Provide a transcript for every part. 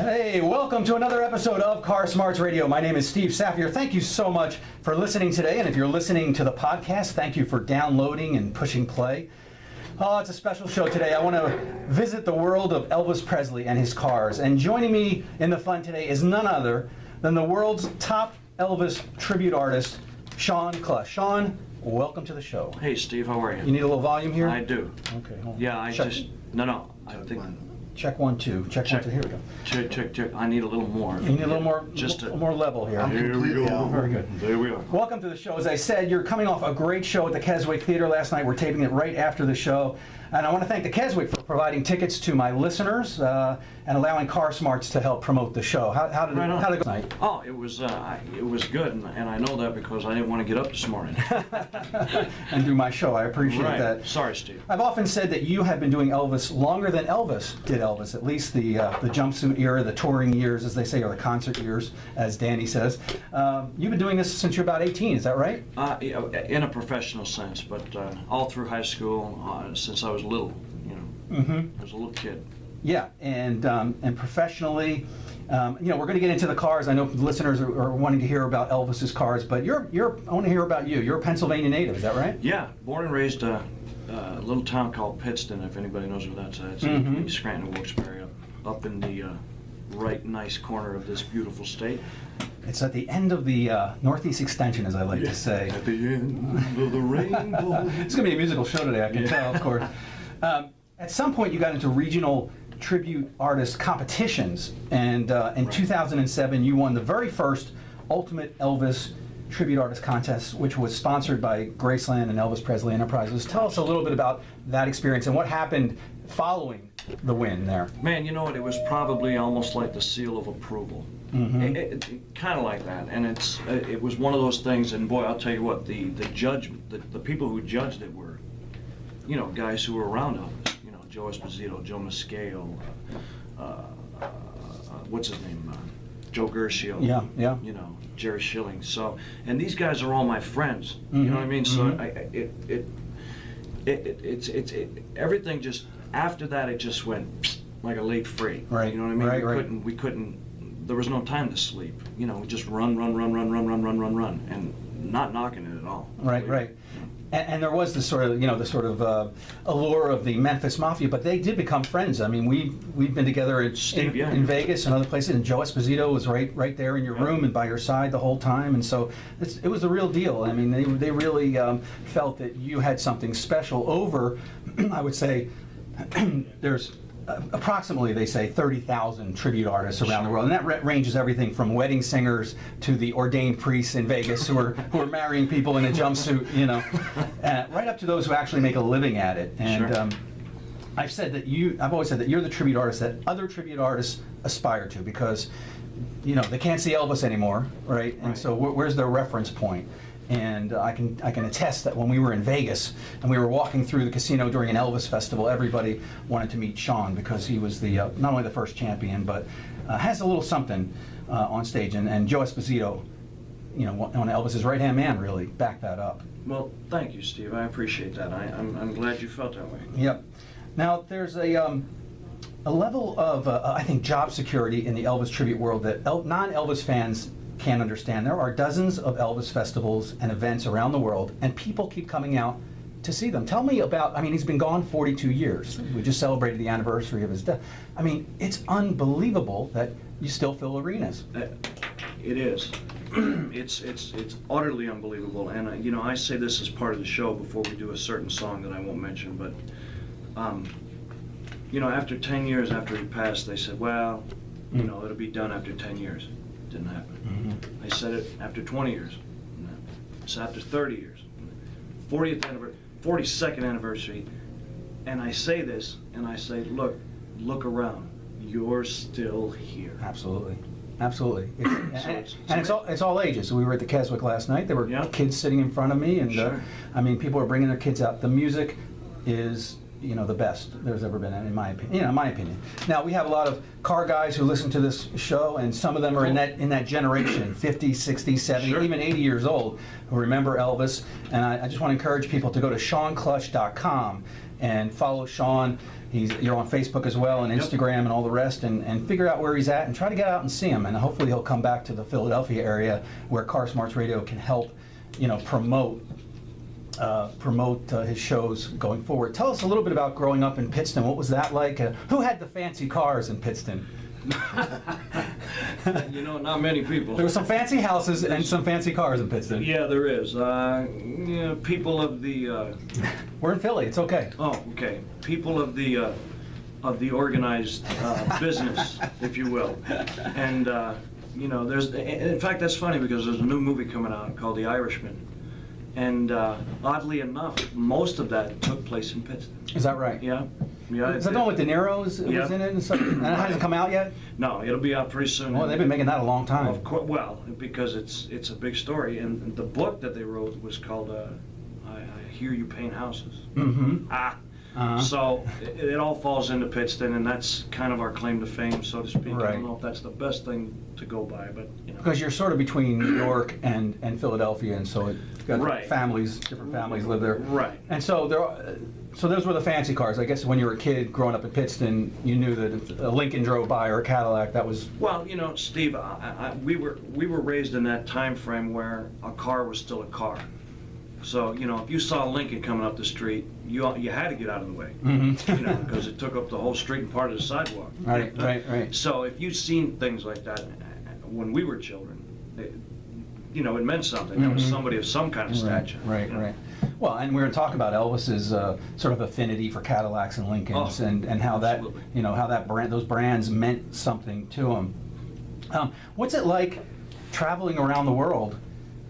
Hey, welcome to another episode of Car Smarts Radio. My name is Steve Saffier. Thank you so much for listening today. And if you're listening to the podcast, thank you for downloading and pushing play. Oh, it's a special show today. I want to visit the world of Elvis Presley and his cars. And joining me in the fun today is none other than the world's top Elvis tribute artist, Shawn Klush. Shawn, welcome to the show. Hey, Steve, how are you? You need a little volume here? I do. Okay, hold on. Yeah, I think... Check 1, 2. Check 1, 2. Here we go. Check. I need a little more. You need a little more, more level here. Here we go. Yeah, very good. There we are. Welcome to the show. As I said, you're coming off a great show at the Keswick Theater last night. We're taping it right after the show. And I want to thank the Keswick for providing tickets to my listeners and allowing Car Smarts to help promote the show. How did it go tonight? Oh, it was good, and I know that because I didn't want to get up this morning. And do my show. I appreciate that. Sorry, Steve. I've often said that you have been doing Elvis longer than Elvis did Elvis, at least the jumpsuit era, the touring years, as they say, or the concert years, as Danny says. You've been doing this since you're about 18, is that right? In a professional sense, but all through high school, since I was little, I was a little kid. Yeah, and professionally, we're going to get into the cars. I know listeners are wanting to hear about Elvis's cars, but I want to hear about you. You're a Pennsylvania native, is that right? Yeah, born and raised a little town called Pittston, if anybody knows where that's at. It's in Scranton, Wilkes-Barre, up in the right nice corner of this beautiful state. It's at the end of the Northeast Extension, as I like to say. At the end of the rainbow. It's going to be a musical show today, I can tell, of course. At some point, you got into regional tribute artist competitions, and in 2007, you won the very first Ultimate Elvis Tribute Artist Contest, which was sponsored by Graceland and Elvis Presley Enterprises. Tell us a little bit about that experience and what happened following the win there. Man, you know what? It was probably almost like the seal of approval. Kind of like that, and it was one of those things. And boy, I'll tell you what, the people who judged it were, guys who were around Elvis. Joe Esposito, Joe Mascale, what's his name? Joe Gershio. Yeah. Jerry Schilling. So, and these guys are all my friends. You know what I mean? So it's everything just after that it just went like a late freight. Right. You know what I mean? We couldn't. There was no time to sleep. We just run, and not knocking it at all. Right. And there was this sort of, allure of the Memphis Mafia, but they did become friends. I mean, we've been together in Vegas and other places, and Joe Esposito was right there in your room and by your side the whole time, and so it was the real deal. I mean, they really felt that you had something special over, I would say, there's approximately, they say, 30,000 tribute artists around the world, and that ranges everything from wedding singers to the ordained priests in Vegas who are marrying people in a jumpsuit, right up to those who actually make a living at it. And I've always said that you're the tribute artist that other tribute artists aspire to, because they can't see Elvis anymore, right? And so where's their reference point? And I can attest that when we were in Vegas and we were walking through the casino during an Elvis festival, everybody wanted to meet Shawn because he was the not only the first champion, but has a little something on stage. And Joe Esposito, on Elvis's right-hand man, really backed that up. Well, thank you, Steve. I appreciate that. I'm glad you felt that way. Yep. Now there's a level of I think job security in the Elvis tribute world that non-Elvis fans can't understand. There are dozens of Elvis festivals and events around the world, and people keep coming out to see them. Tell me about, he's been gone 42 years. We just celebrated the anniversary of his death. It's unbelievable that you still fill arenas. It is. It's utterly unbelievable, and I say this as part of the show before we do a certain song that I won't mention, but after 10 years after he passed, they said, well, it'll be done after 10 years. Didn't happen. I said it after 20 years. It's after 30 years. 42nd anniversary, and I say this, and I say, look around. You're still here. Absolutely. It's all ages. So we were at the Keswick last night. There were kids sitting in front of me, and people are bringing their kids out. The music is the best there's ever been, in my opinion. Now, we have a lot of car guys who listen to this show, and some of them are in that generation, 50, 60, 70, even 80 years old, who remember Elvis. And I just want to encourage people to go to ShawnKlush.com and follow Shawn. You're on Facebook as well, and Instagram and all the rest, and figure out where he's at and try to get out and see him. And hopefully he'll come back to the Philadelphia area where Car Smarts Radio can help, promote his shows going forward. Tell us a little bit about growing up in Pittston. What was that like? Who had the fancy cars in Pittston? Not many people. There were some fancy houses and some fancy cars in Pittston. Yeah, there is. People of the. We're in Philly. It's okay. Oh, okay. People of the organized business, if you will, and there's. In fact, that's funny because there's a new movie coming out called The Irishman, and oddly enough, most of that took place in Pittston. Is that right? Yeah. Yeah, is that the one with De Niro was in it and stuff? And it hasn't come out yet? No, it'll be out pretty soon. Well, they've been making that a long time. Of course, well, because it's a big story, and the book that they wrote was called I Hear You Paint Houses. Mm-hmm. So it all falls into Pittston, and that's kind of our claim to fame, so to speak. Right. I don't know if that's the best thing to go by, but Because you're sort of between New York and Philadelphia, and so you've got different families live there. Right. And so so those were the fancy cars. I guess when you were a kid growing up in Pittston, you knew that if a Lincoln drove by or a Cadillac, that was. Well, Steve, we were raised in that time frame where a car was still a car. So if you saw Lincoln coming up the street, you had to get out of the way, Mm-hmm. because it took up the whole street and part of the sidewalk. Right. So if you've seen things like that when we were children, it meant something. That was somebody of some kind of stature. Right. Well, and we're going to talk about Elvis's sort of affinity for Cadillacs and Lincolns, and how that how that those brands meant something to him. What's it like traveling around the world?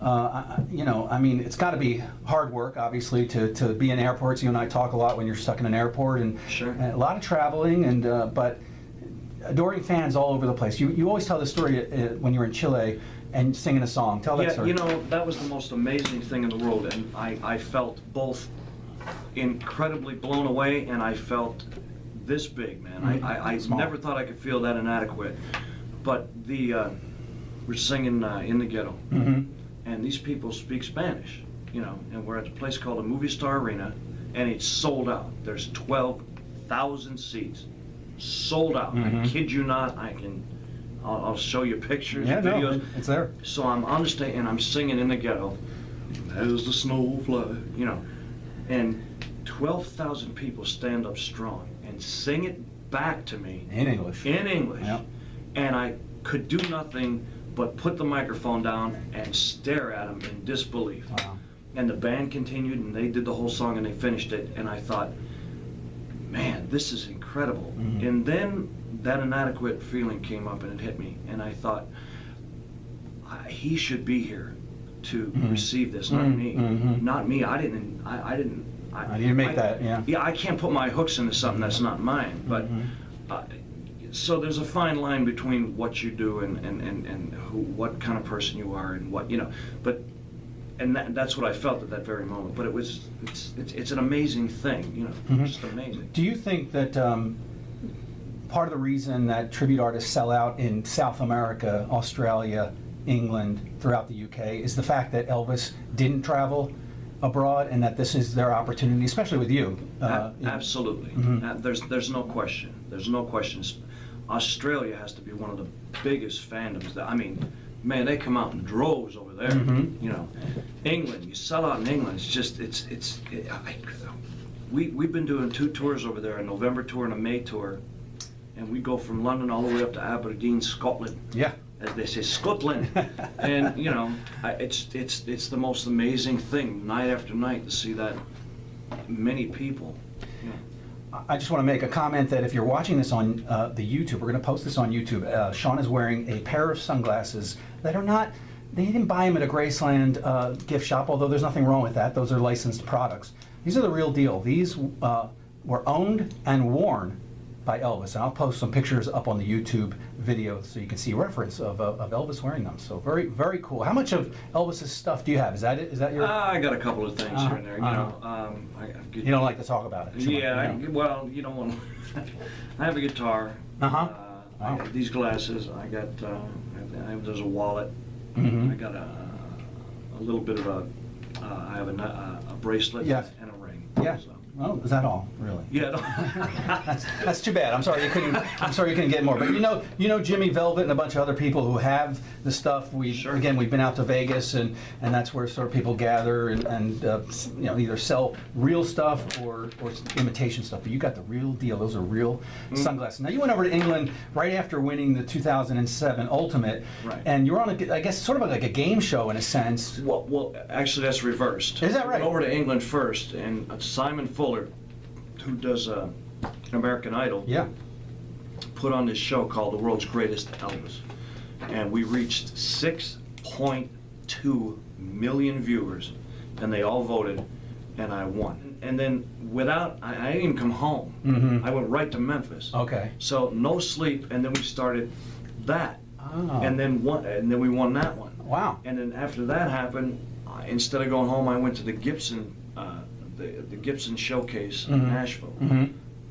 I mean, it's got to be hard work, obviously, to be in airports. You and I talk a lot when you're stuck in an airport, and a lot of traveling, and but adoring fans all over the place. You always tell the story when you were in Chile and singing a song. Tell that story. That was the most amazing thing in the world, and I felt both incredibly blown away, and I felt this big, man. I never thought I could feel that inadequate. But we're singing in the ghetto. And these people speak Spanish, and we're at a place called the Movie Star Arena, and it's sold out. There's 12,000 seats, sold out. I kid you not. I'll show you pictures, videos. No, it's there. So I'm on the stage and I'm singing in the ghetto. As the snow flies, and 12,000 people stand up strong and sing it back to me in English. Yep. And I could do nothing but put the microphone down and stare at them in disbelief. Wow. And the band continued, and they did the whole song, and they finished it, and I thought, man, this is incredible. And then that inadequate feeling came up, and it hit me, and I thought, he should be here to receive this, not me. Not me. I didn't make that. Yeah, I can't put my hooks into something that's not mine, but so there's a fine line between what you do and what kind of person you are and what but that's what I felt at that very moment. But it's an amazing thing, just amazing. Do you think that part of the reason that tribute artists sell out in South America, Australia, England, throughout the UK is the fact that Elvis didn't travel abroad, and that this is their opportunity, especially with you? Absolutely. There's no question. There's no question. Australia has to be one of the biggest fandoms. Man, they come out in droves over there. England, you sell out in England. It's just we've been doing 2 tours over there, a November tour and a May tour, and we go from London all the way up to Aberdeen, Scotland. Yeah. As they say, Scotland. And it's the most amazing thing, night after night, to see that many people. I just want to make a comment that if you're watching this on the YouTube, we're going to post this on YouTube. Shawn is wearing a pair of sunglasses that are not, they didn't buy them at a Graceland gift shop, although there's nothing wrong with that. Those are licensed products. These are the real deal. These were owned and worn by Elvis, and I'll post some pictures up on the YouTube video so you can see reference of Elvis wearing them. So very, very cool. How much of Elvis's stuff do you have? Is that it? Is that your? I got a couple of things here and there. You don't like to talk about it. Well, you don't want to. I have a guitar. Wow. I got these glasses. I got. There's a wallet. I got a little bit of a. I have a bracelet and a ring. Yeah. So. Oh, is that all? Really? Yeah. That's too bad. I'm sorry you couldn't get more. But you know Jimmy Velvet and a bunch of other people who have the stuff. Sure. Again, we've been out to Vegas, and that's where sort of people gather and either sell real stuff or imitation stuff. But you got the real deal. Those are real sunglasses. Now you went over to England right after winning the 2007 Ultimate, Right. and you were on I guess sort of like a game show in a sense. Well, actually, that's reversed. Is that right? I went over to England first, and Simon Fuller, who does American Idol, Yeah. put on this show called The World's Greatest Elvis. And we reached 6.2 million viewers, and they all voted, and I won. And then I didn't even come home. Mm-hmm. I went right to Memphis. Okay. So no sleep, and then we started that. Oh. And then we won that one. Wow. And then after that happened, instead of going home, I went to the Gibson, the Gibson showcase in Nashville,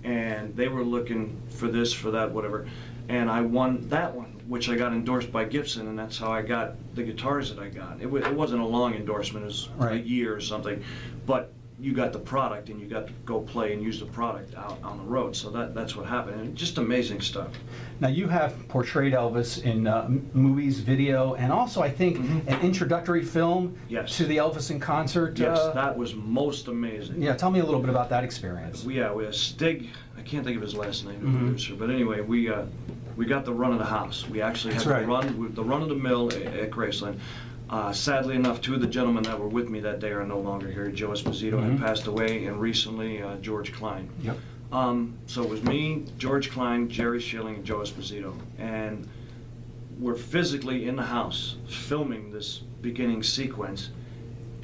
and they were looking for this, for that, whatever, and I won that one, which I got endorsed by Gibson, and that's how I got the guitars that I got. It wasn't a long endorsement; it was a year or something, but you got the product, and you got to go play and use the product out on the road. So that's what happened, and just amazing stuff. Now you have portrayed Elvis in movies, video, and also I think an introductory film Yes. to the Elvis in concert. Yes, that was most amazing. Yeah, tell me a little bit about that experience. We had Stig, I can't think of his last name, the producer, but anyway, we got the run of the house. We actually had the run of the mill at Graceland. Sadly enough, two of the gentlemen that were with me that day are no longer here. Joe Esposito had passed away, and recently George Klein. Yep. So it was me, George Klein, Jerry Schilling, and Joe Esposito, and we're physically in the house filming this beginning sequence,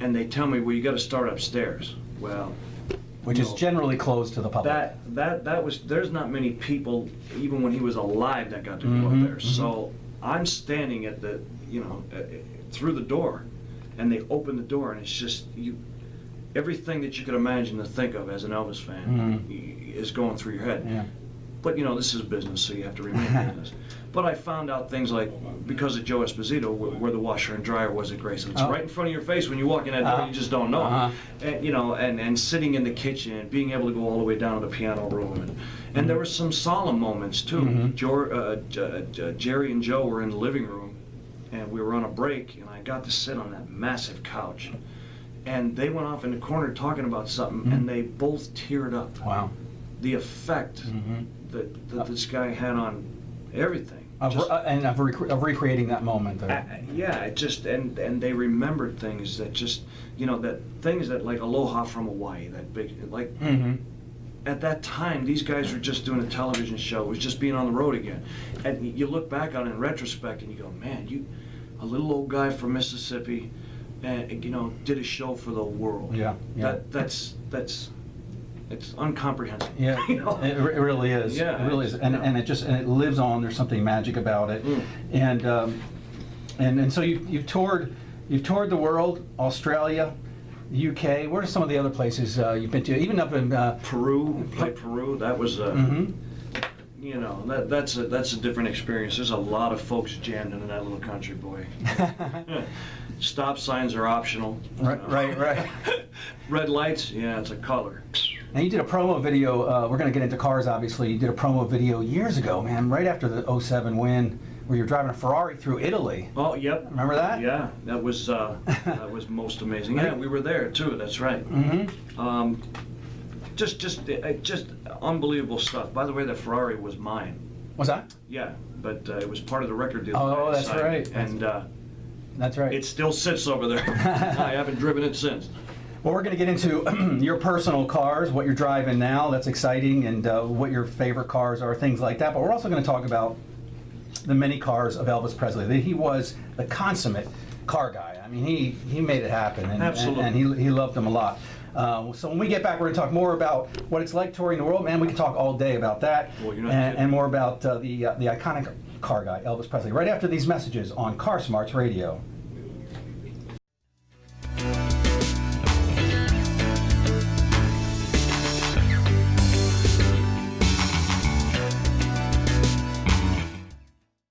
and they tell me, well, you got to start upstairs. Well, Which is generally closed to the public. that was, there's not many people, even when he was alive, that got to go up there. So I'm standing at the, through the door, and they open the door, and it's just, everything that you could imagine to think of as an Elvis fan is going through your head. Yeah. But this is business, so you have to remain business. But I found out things like, because of Joe Esposito, where the washer and dryer was at Graceland. It's right in front of your face when you walk in that door, you just don't know. And, and sitting in the kitchen and being able to go all the way down to the piano room. And there were some solemn moments too. Jerry and Joe were in the living room, and we were on a break, and I got to sit on that massive couch. And they went off in the corner talking about something, and they both teared up. Wow. The effect that this guy had on everything. Of recreating that moment. Yeah, it just, and they remembered things that just, that things that, like Aloha from Hawaii, that big, like, at that time, these guys were just doing a television show. It was just being on the road again. And you look back on it in retrospect, and you go, man, a little old guy from Mississippi, and did a show for the world. Yeah. That's it's incomprehensible. Yeah, it really is. Yeah, it really is, and it lives on. There's something magic about it, and so you've toured the world, Australia, UK. Where are some of the other places you've been to? Even up in Peru. Played Peru. That was that's a different experience. There's a lot of folks jammed into that little country, boy. Stop signs are optional. Right. Red lights, yeah, it's a color. Now you did a promo video, we're going to get into cars obviously, you did a promo video years ago, man, right after the '07 win, where you're driving a Ferrari through Italy. Oh, yep. Remember that? Yeah, that was most amazing. Yeah, we were there too, that's right. Just unbelievable stuff. By the way, the Ferrari was mine. Was that? Yeah, but it was part of the record deal. Oh, that's right. And that's right. it still sits over there. I haven't driven it since. Well, we're going to get into your personal cars, what you're driving now, that's exciting, and what your favorite cars are, things like that. But we're also going to talk about the many cars of Elvis Presley. He was the consummate car guy. I mean, he made it happen, Absolutely. and he loved them a lot. So when we get back, we're going to talk more about what it's like touring the world. Man, we can talk all day about that, Well, you're not and more about the iconic car guy, Elvis Presley, right after these messages on Car Smarts Radio.